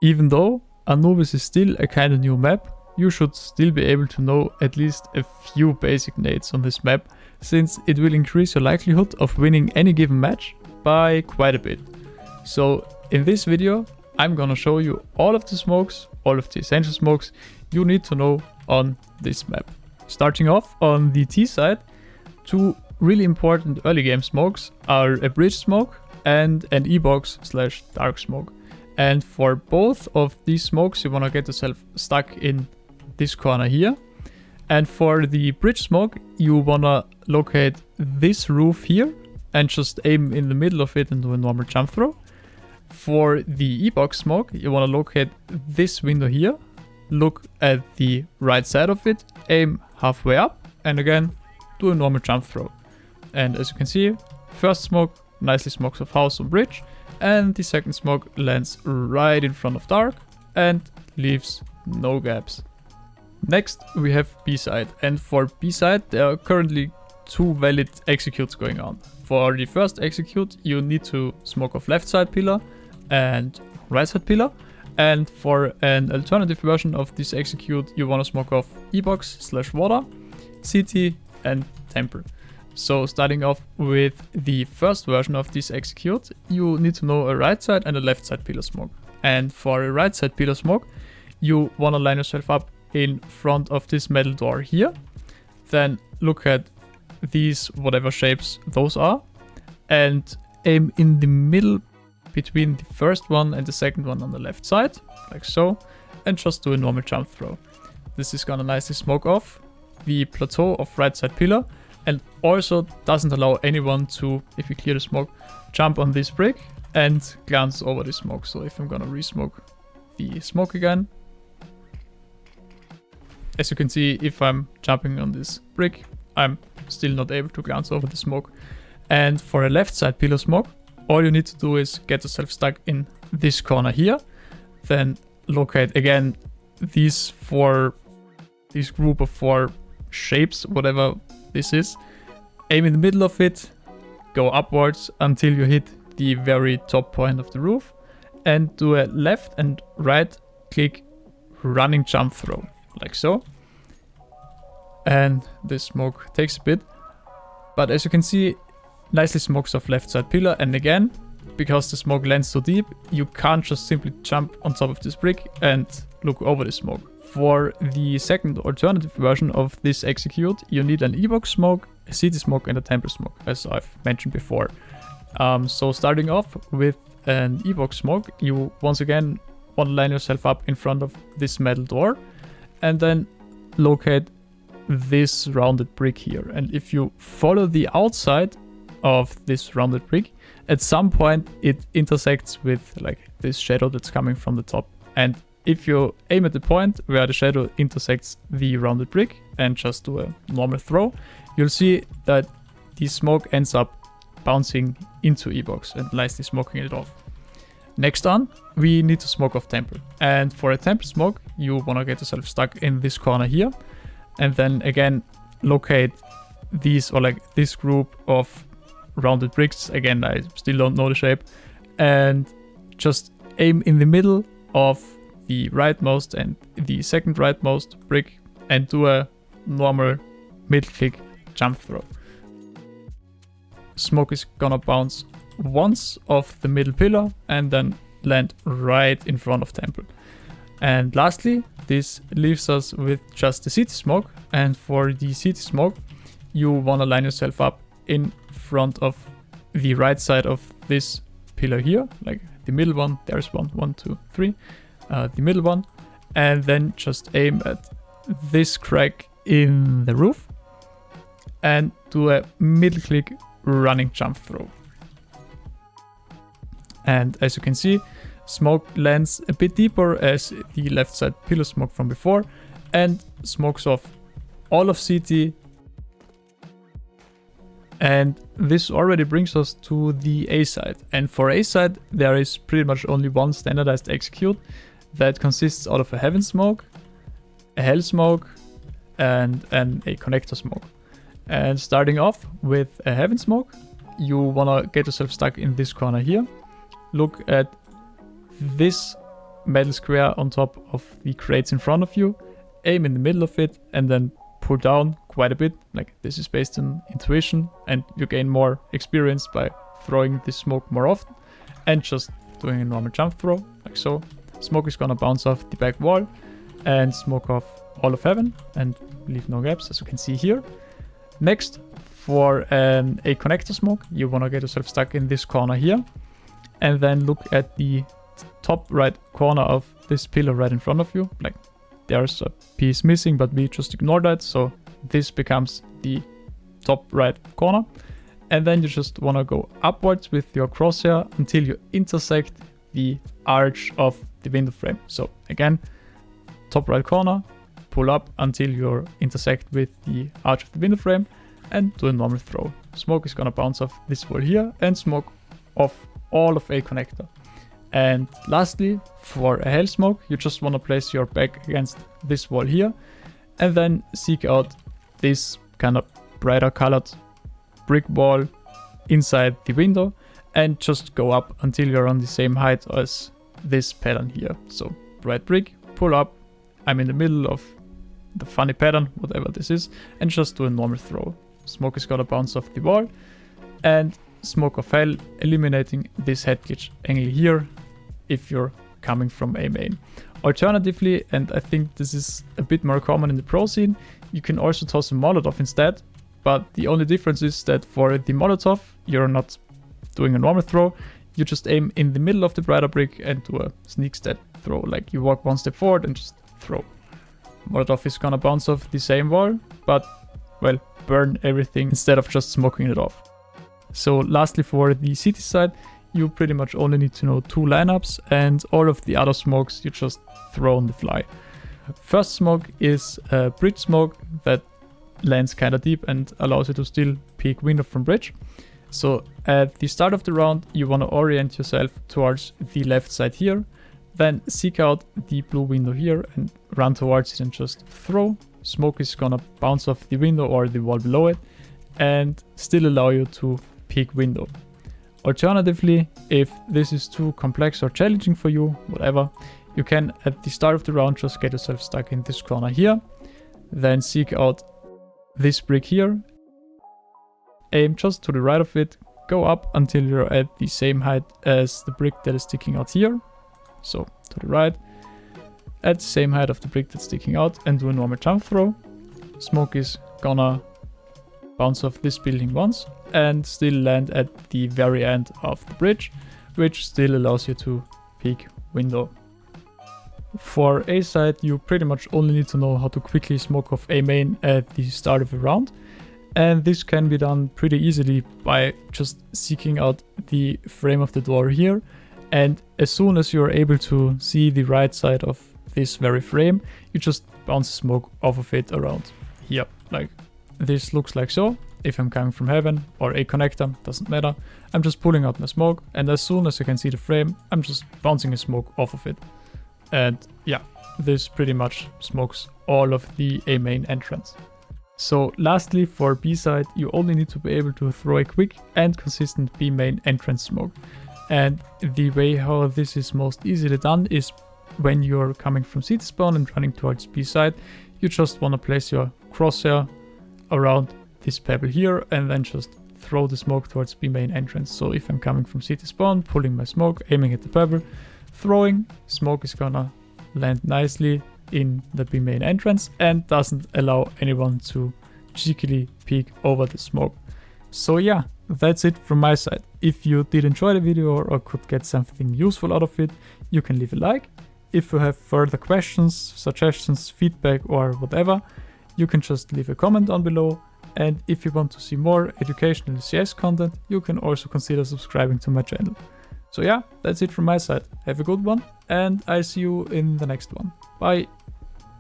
Even though Anubis is still a kind of new map, you should still be able to know at least a few basic nades on this map, since it will increase your likelihood of winning any given match by quite a bit. So in this video, I'm gonna show you all of the smokes, all of the essential smokes you need to know on this map. Starting off on the T side, two really important early game smokes are a bridge smoke and an E-box/dark smoke. And for both of these smokes, you wanna get yourself stuck in this corner here. And for the bridge smoke, you wanna locate this roof here and just aim in the middle of it and do a normal jump throw. For the E-box smoke, you wanna locate this window here, look at the right side of it, aim halfway up, and again, do a normal jump throw. And as you can see, first smoke nicely smokes off house on bridge, and the second smoke lands right in front of dark and leaves no gaps. Next, we have B side, and for B side, there are currently two valid executes going on. For the first execute, you need to smoke off left side pillar and right side pillar. And for an alternative version of this execute, you want to smoke off E-box/water, CT, and temple. So starting off with the first version of this execute, you need to know a right side and a left side pillar smoke. And for a right side pillar smoke, you want to line yourself up in front of this metal door here. Then look at these, whatever shapes those are, and aim in the middle between the first one and the second one on the left side, like so, and just do a normal jump throw. This is gonna nicely smoke off the plateau of right side pillar, and also doesn't allow anyone to, if you clear the smoke, jump on this brick and glance over the smoke. So if I'm gonna re-smoke the smoke again, as you can see, if I'm jumping on this brick, I'm still not able to glance over the smoke. And for a left side pillar smoke, all you need to do is get yourself stuck in this corner here. Then locate again this group of four shapes, whatever this is. Aim in the middle of it, go upwards until you hit the very top point of the roof, and do a left and right click running jump throw, like so. And this smoke takes a bit, but as you can see, nicely smokes off left side pillar. And again, because the smoke lands so deep, you can't just simply jump on top of this brick and look over the smoke. For the second alternative version of this execute, you need an E-box smoke, a city smoke, and a temple smoke, as I've mentioned before. So starting off with an E-box smoke, you once again want to line yourself up in front of this metal door, and then locate this rounded brick here. And if you follow the outside of this rounded brick, at some point it intersects with like this shadow that's coming from the top. And if you aim at the point where the shadow intersects the rounded brick and just do a normal throw, you'll see that the smoke ends up bouncing into E-box and nicely smoking it off. Next on, we need to smoke off temple. And for a temple smoke, you want to get yourself stuck in this corner here. And then again, locate these, or like this group of rounded bricks. Again, I still don't know the shape. And just aim in the middle of the rightmost and the second rightmost brick and do a normal middle click jump throw. Smoke is gonna bounce once off the middle pillar and then land right in front of temple. And lastly, this leaves us with just the city smoke. And for the city smoke, you want to line yourself up in front of the right side of this pillar here, like the middle one. There's one, two, three, the middle one, and then just aim at this crack in the roof and do a middle click running jump throw. And as you can see, smoke lands a bit deeper as the left side pillar smoke from before, and smokes off all of CT. And this already brings us to the A side. And for A side, there is pretty much only one standardized execute that consists out of a heaven smoke, a hell smoke, and a connector smoke. And starting off with a heaven smoke, you wanna get yourself stuck in this corner here. Look at this metal square on top of the crates in front of you, aim in the middle of it, and then pull down quite a bit. Like, this is based on intuition, and you gain more experience by throwing this smoke more often, and just doing a normal jump throw, like so. Smoke is gonna bounce off the back wall and smoke off all of heaven and leave no gaps, as you can see here. Next, for a connector smoke, you wanna get yourself stuck in this corner here, and then look at the top right corner of this pillar right in front of you. Like, there's a piece missing, but we just ignore that, so this becomes the top right corner. And then you just want to go upwards with your crosshair until you intersect the arch of the window frame. So again, top right corner, pull up until you intersect with the arch of the window frame, and do a normal throw. Smoke is gonna bounce off this wall here and smoke off all of a connector. And lastly, for a hell smoke, you just want to place your back against this wall here, and then seek out this kind of brighter colored brick wall inside the window, and just go up until you're on the same height as this pattern here. So bright brick, pull up, I'm in the middle of the funny pattern, whatever this is, and just do a normal throw. Smoke is gonna bounce off the wall, and smoke of hell, eliminating this head glitch angle here if you're coming from a main. Alternatively, and I think this is a bit more common in the pro scene, you can also toss a Molotov instead, but the only difference is that for the Molotov, you're not doing a normal throw, you just aim in the middle of the brighter brick and do a sneak step throw, like you walk one step forward and just throw. Molotov is gonna bounce off the same wall, but, well, burn everything instead of just smoking it off. So lastly, for the city side, you pretty much only need to know 2 lineups, and all of the other smokes you just throw on the fly. First smoke is a bridge smoke that lands kinda deep and allows you to still peek window from bridge. So at the start of the round, you wanna orient yourself towards the left side here, then seek out the blue window here and run towards it and just throw. Smoke is gonna bounce off the window or the wall below it and still allow you to peek window. Alternatively, if this is too complex or challenging for you, whatever, you can at the start of the round just get yourself stuck in this corner here, then seek out this brick here, aim just to the right of it, go up until you're at the same height as the brick that is sticking out here, so to the right, at the same height of the brick that's sticking out, and do a normal jump throw. Smoke is gonna bounce off this building once and still land at the very end of the bridge, which still allows you to peek window. For A side, you pretty much only need to know how to quickly smoke off a main at the start of a round, and this can be done pretty easily by just seeking out the frame of the door here, and as soon as you're able to see the right side of this very frame, you just bounce smoke off of it around here. Like, this looks like so. If I'm coming from heaven or a connector, doesn't matter. I'm just pulling out my smoke, and as soon as I can see the frame, I'm just bouncing a smoke off of it. And yeah, this pretty much smokes all of the A main entrance. So lastly, for B side, you only need to be able to throw a quick and consistent B main entrance smoke. And the way how this is most easily done is when you're coming from city spawn and running towards B side, you just want to place your crosshair around this pebble here and then just throw the smoke towards B main entrance. So if I'm coming from city spawn, pulling my smoke, aiming at the pebble, throwing, smoke is gonna land nicely in the B main entrance and doesn't allow anyone to cheekily peek over the smoke. So yeah, that's it from my side. If you did enjoy the video or could get something useful out of it, you can leave a like. If you have further questions, suggestions, feedback or whatever, you can just leave a comment down below. And if you want to see more educational CS content, you can also consider subscribing to my channel. So yeah, that's it from my side. Have a good one, and I'll see you in the next one. Bye!